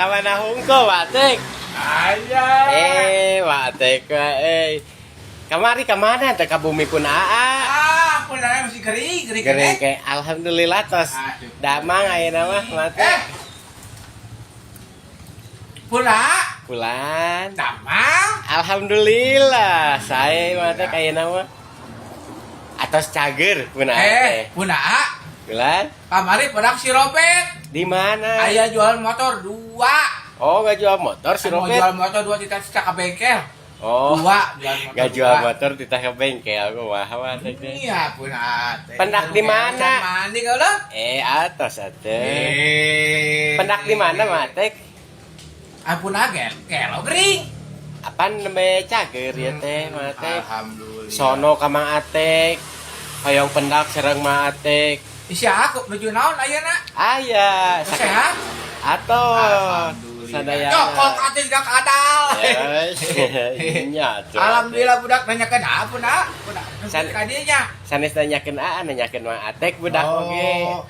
kamana hungko Watek? Ayah. Watek kamari kemana teh ka bumi pun aa? Punana masih kering Gering ke alhamdulillah tos. Aduh. Damang ayeuna mah Watek. Pula. Bulan. Damang. Alhamdulillah saya Watek ayeuna mah. Atos cager pun teh. Puna. Bulan. Kamari produk si Robert. Di mana? Ayah jual motor 2. Oh, gak jual motor si Mau Robert. jual motor 2 cita-cita ke bengkel. Oh. 2 jual motor. Gak jual 2. motor di teh bengkel gua Watek teh. Iya, Puna. Pendak di mana? Mandi kau lah. Atos atuh. Pendak di mana Watek? Puna kelo gering. Apaan namanya cager ya teh Watek? Alhamdulillah. Sono ka Mang Atek. Hoyong pendak sareng Mang Atek. Isi aku menuju naon ayeuna? Aya, Sehat? atos. Alhamdulillah. Sadaya. Cokok atis gak kadal. Nya tuh. Alhamdulillah budak nanyakeun apa nak? Budak San- kadinya. Sanes nanyakeun nanyakeun Mang Atek budak oge.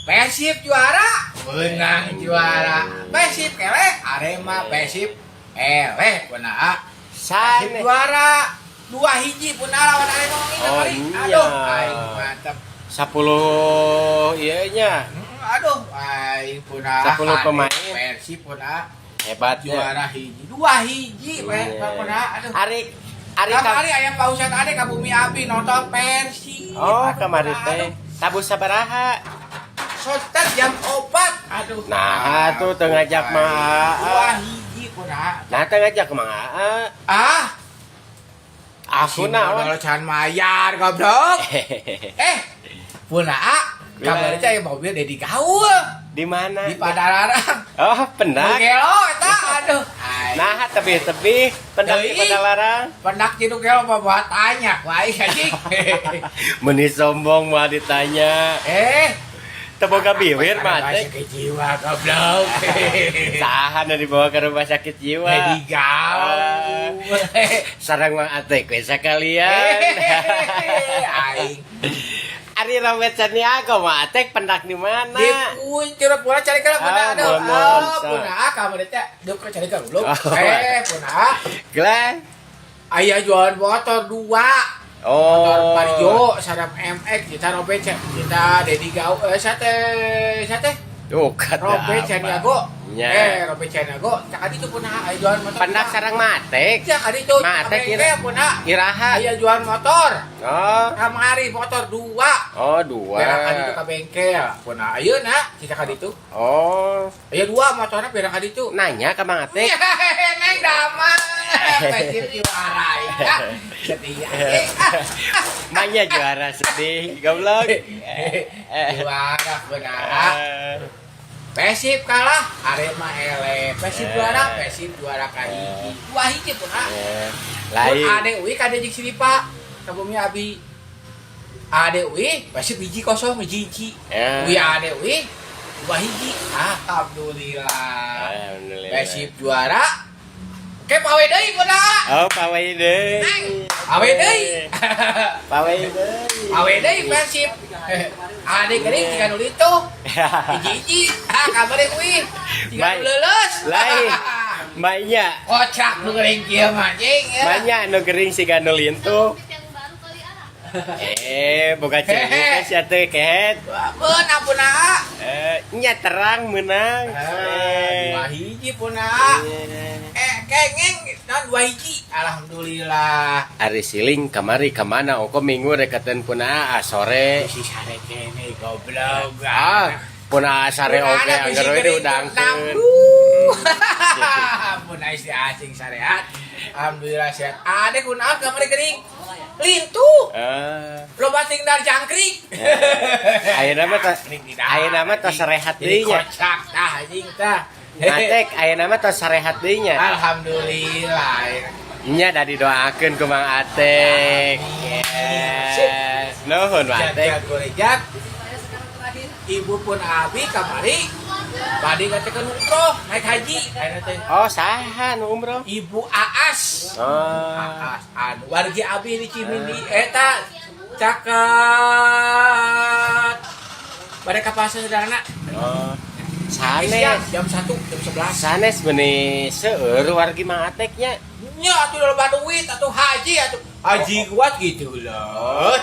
Persib juara. Beunang juara. Persib kele Arema Persib eleh beunang. Persib Sanes. juara 2-1 pun lawan Arema Oh, kemarin. iya. Aduh, aing mantap. 10 ieu nya. Aduh, aing pun 10 pemain. Persib pun Hebat juara hiji 2-1 pun aduh. Ari Kamari aya pausan ade ka Bumi Abi nonton Persib. Oh, Aduh, kamari aduh. teh. Tabus sabaraha? Sotet jam 4. Aduh. Nah, tuh teu ngajak mah. 2-1 pun Nah, teu ngajak Mang Aa. Aku naon? Kalau can mayar goblok. Puna kamari teh aya mobil Dedi Gaul Di mana? di Padalarang. Oh, pendak. Gelo eta aduh. Nah, tebih-tebih pendak di Deui. Padalarang. Pendak jitu gelo bawa tanya wae anjing. Meni sombong mah ditanya. Teu boga biwir mah teh. Sakit jiwa goblok. Saha nu dibawa ke rumah sakit jiwa? Dedi Gaul. Sareng Mang Atek we sakalian. Aing Ari Robert Santiago Mang Atek pendak di mana? di kuncur pula cari kalau puna aduh. mohon, Puna kamari teh duk cari kalau dulu. Oh. Puna Glenn. aya jualan motor 2. Motor Oh. Vario, sarap MX, kita Robert, kita Dedi Gaul, sate, Duh, Robert Santiago, Nya. Robert Santiago, cak itu pun aya jualan motor. Pendak sareng Mang Atek. cak itu, Matek kira pun Iraha. aya jualan motor, Oh. kamari motor 2, Oh, 2. berak itu ke bengkel, pun aya na, kita itu, Oh. aya 2 motornya berak itu. Nanya ke Mang Atek. Neng damang, Persib juara ya, setia. Manya juara sedih, goblok. Juara benar. Persib kalah, Arema eleh. Persib juara kahiji. 2-1 pun Lain. Ade uwi kade jeung Siripa, ka Bumi Abi. Ade uwi Persib 1-0 hiji. Uwi ade uwi 2-1. Alhamdulillah. Persib juara. Ke pawe deui pun Oh, pawai deui. Pawe deui. Pawai deui. Pawe deui Persib. Ade geuning jika nu itu. Hiji-hiji. Kamari kuwi. Jika nu leuleus. Lain. Manya. Kocak nu geuning kieu mah anjing. Manya nu gering siga nu lintu. Boga cerita sia teh kehet. Beun ampuna. Nya terang menang. 2-1 puna. Kengeng non 2-1. Alhamdulillah. Ari siling kamari kamana ongko minggu rekaten puna sore. Si sare kene goblok. Puna sare oge anggar we diudangkeun. Puna isi asing sarehat. Alhamdulillah sehat. Ade kunaon kamari geuning? Lintu. Loba tinggal jangkrik. Ayeuna mah tos sarehat deui nya. Kocak tah anjing tah. Atek ayeuna mah tos sarehat deui nya. Alhamdulillah. Nya da didoakeun ku Mang Atek. Nuhun Mang Atek. Gorejak. Ibu pun Abi kamari. Bade ngatekeun umroh naik haji. Ayeuna teh. Oh, saha nu umroh? Ibu Aas. Oh. Aas anu wargi Abi di Cimindi eta caket. Bade ka pasar sederhana. Oh. Sanes. Jam 1, jam 11. Sanes benih seueur wargi Mang Ateknya. Nya atuh loba duit atuh haji atuh. Haji kuat gitu loh.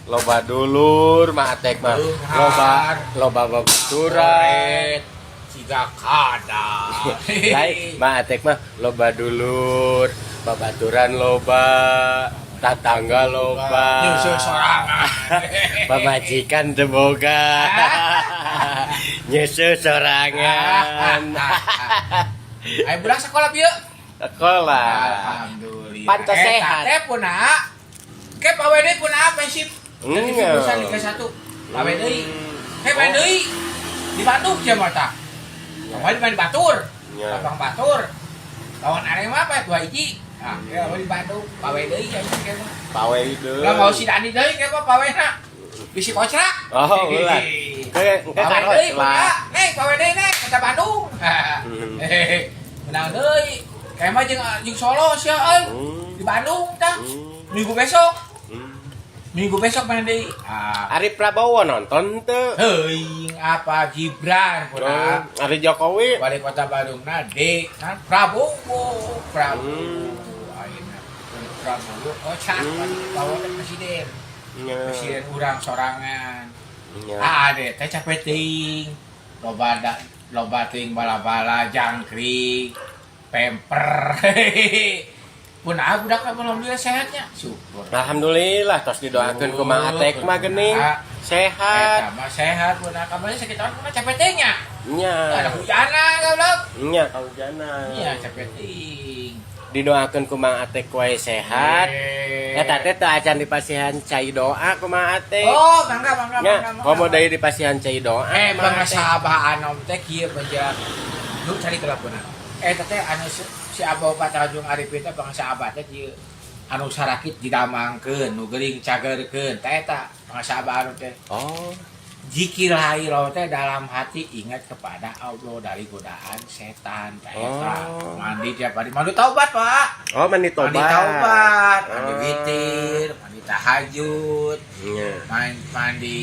Loba dulur Mang Atek mah. Loba babaturan. Siga kada. Lain Mang Atek mah loba dulur, babaturan loba, tetangga loba. Nyusul sorangan. Pamajikan teu boga. Nyusul sorangan. Ayo budak sekolah bieu. Sekolah. Alhamdulillah. Pantes sehat. Teh punah. Ke pawe deui punah prinsip. Jadi lulusan Liga 1. Pawe deui. Pawe deui. Di Bandung sia mata. Kemarin main Batur. Abang Batur. Lawan Arema apa? 2-1. Nah, ya di Bandung. Pawe deui ya ke mah. Pawe deui. Lah mau si Dani deui ke mah pawena. Bisi kocrak. Oh, ulah. Ke Pawe deui punah. Nih, pawe deui nih ke Bandung. Menang deui. Kayak mah jeung Solo sia euy. Di Bandung tah. Minggu besok. Minggu besok main deui. Ari Prabowo nonton teu? Heuing apa Gibran pura. Ari Jokowi. Wali Kota Bandung na kan Prabowo. Ayeuna Prabowo cak Prabowo teh presiden. Presiden urang sorangan. Ade teh capek teuing. Loba teuing bala-bala jangkrik. Pemper. Punah budak alhamdulillah sehatnya. Syukur. Alhamdulillah tos didoakeun ku Mang Atek mah geuning sehat. Eta mah sehat punah kabarnya sakit tahun punah capek teh nya. Nya. Ada hujana goblok. Nya kaujana. Iya capek teuing. Didoakeun ku Mang Atek wae sehat. Eta teh teu acan dipasihan cai doa ku Mang Atek. Oh, bangga. Nya, komo deui dipasihan cai doa. Bangga sahabaan om teh kieu beja. Lu cari kelapuna. Eta teh anu si Abah Tanjung Arifin teh bangsa abah teh kieu anu sarakit didamangkeun nu geuring cagerkeun teh eta bangsa abah anu teh. Oh, Zikir hairo teh dalam hati ingat kepada Allah dari godaan setan teh eta. Mandi tiap hari mandi taubat, Pak. Oh, mandi tobat. Mandi taubat, mandi witir, mandi tahajud. Nya. Mandi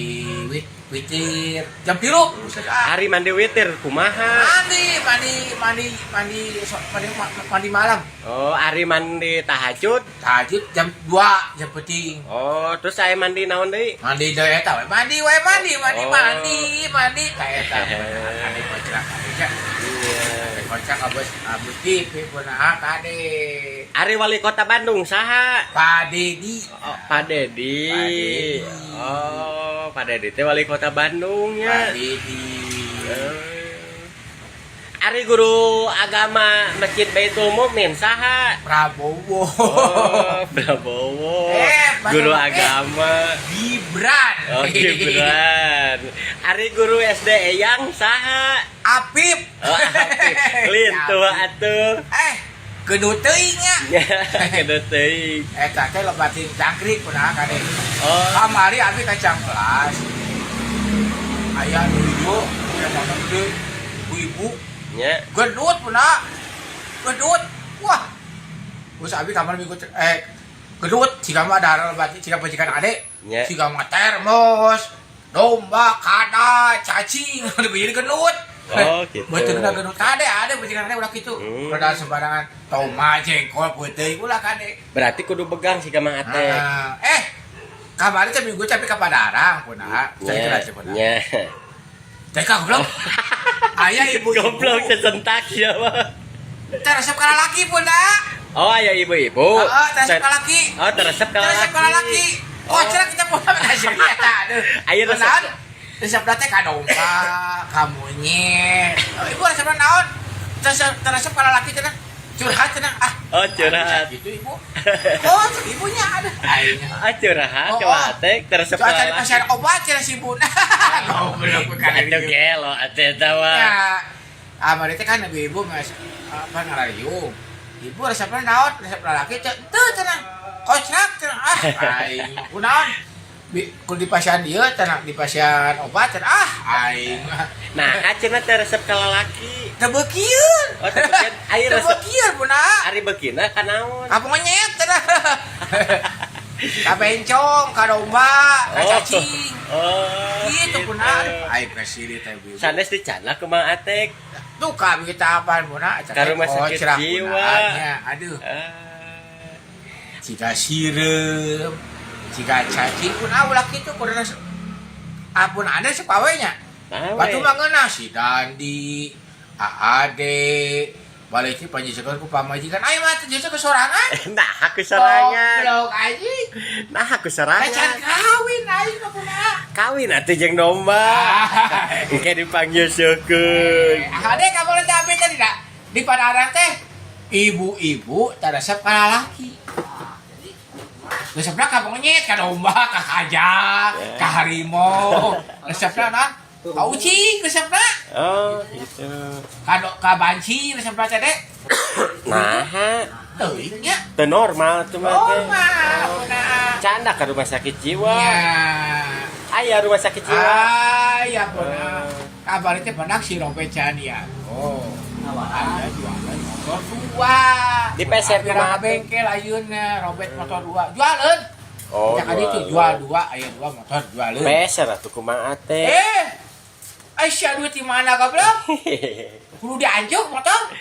witir jam 3 Hari mandi witir kumaha? mandi malam. Oh, hari mandi tahajud. Tahajud jam 2 jam penting. Oh, terus saya mandi naon deui? Mandi deui eta we. Mandi ka eta. Ade kocak aja. Iya. Kocak abis TV punah kade. Ari wali kota Bandung saha? Pak Dedi. Oh, Pak Dedi. Oh, Pak Dedi teh wali kota Bandung Pak nya. Dedi. Ari guru agama Masjid Baitul Mukmin saha? Prabowo. Oh, Prabowo. Guru agama Gibran. Oh, Gibran. Ari guru SD Eyang saha? Apip. Oh, Apip. Lintu atuh. Gedut teuing nya. Gedut teuing. Eta teh loba ting jangkrik punah kade. Oh. Kamari abi kacang kelas. Aya nu ibu, aya mamang deui. Ibu Nya. gedut punah. Gedut. Wah. Terus abi kamar minggu gedut siga mah darah loba siga pajikan ade. Nya. Siga mah termos, domba, kada, cacing, lebih gedut. Oh, gitu. Betul na gedut ada pajikan ade ulah kitu. Udah sembarangan tomat jengkol peuteui ulah kade. Berarti kudu begang si Mang Atek. Kamari teh minggu tapi ka Padarang punah. Saya kira punah. Nya. Teh ka goblok. Aya ibu-ibu. Goblok sesentak ya mah. Teh resep ka lalaki punah. Oh, aya ibu-ibu. Resep ka lalaki. Oh, resep ka lalaki. Resep ka lalaki. Oh, cerah kita punah kasih eta. Aya resep. Resep teh ka domba, ka monyet. Ibu resep naon? Resep ka lalaki cenah. Curhat cenah. Oh, curhat. Gitu ibu. Oh, ibunya ada. Ah, curhat ke Atek resep ka Cari lalaki. pasien obat cenah si ibu. Goblok kan. Aduh gelo atuh eta mah. Ya. Amari teh kan ibu mas apa ngarayu. Ibu resepna naon? Resep lalaki teu cenah. Kocrak cenah. Aing kunaon? Kun di pasien dieu cenah di pasien obat cenah. Aing. Nah, aceuna teh resep ka lalaki. Teu beukieun. Oh, teh beukieun. Aya Teu resep. beukieun punah. Ari beukina ka naon? Apa monyet cenah. Ka bencong, ka domba, ka cacing. Oh. Gitu puna. Ai kasih teh bibi. Sanes dicana ke Mang Atek. Tuh kami kita apaan puna? Ka rumah sakit jiwa. Aduh. Jika sirem, jika cacing pun ulah kitu kurang ampun ada sepawenya. Batu mangena si Dandi, Aade, balik si panjikan ku pamajikan. Ayo mah teh ke sorangan. Nah, aku serangan. Goblok anjing. Nah, aku serangan. Can kawin aing mah puna. Kawin atuh jeung domba. Engke dipanggil syukur. Ade kamu lagi apa tadi dak? Di Padalarang teh ibu-ibu taresep ka lalaki. Resepna ka monyet, ka domba, ka kajang, ka harimau. Resepna nah, ka ucing resepna. Oh, gitu. Ka banci resepna teh dek. Nah, Teuing nya. teu normal tuh mah teh. Normal punah. Canda ke rumah sakit jiwa. Ya. Aya rumah sakit jiwa. Ya punah. Kabar teh benak si Robert Chania. Oh. Ada jualan motor 2. Di peser kumaha bengkel ayeuna Robert motor 2. Jualan. Oh, Cak adi tuh jual 2, aya 2 motor jualan. peser atuh kumaha teh. Aisyah duit di mana goblok? Kudu dianjuk motor.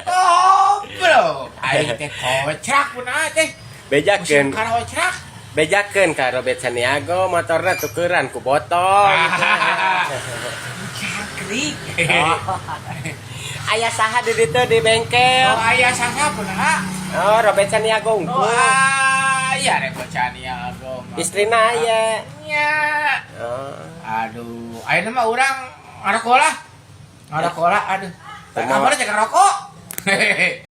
Goblok. Aing teh kocrak punah teh. Bejakeun. Kocrak. Bejakeun ka Robert Santiago motorna tukeran ku botol. Cakrik. Aya saha di ditu di bengkel? Oh, aya saha punah. Oh, Robert Santiago Oh, unggul. aya Robert Chaniago. Istrina aya. Nya. Oh. Aduh, ayeuna mah urang ngarokok lah. Ngarokok lah, aduh. Kamar cek ngerokok.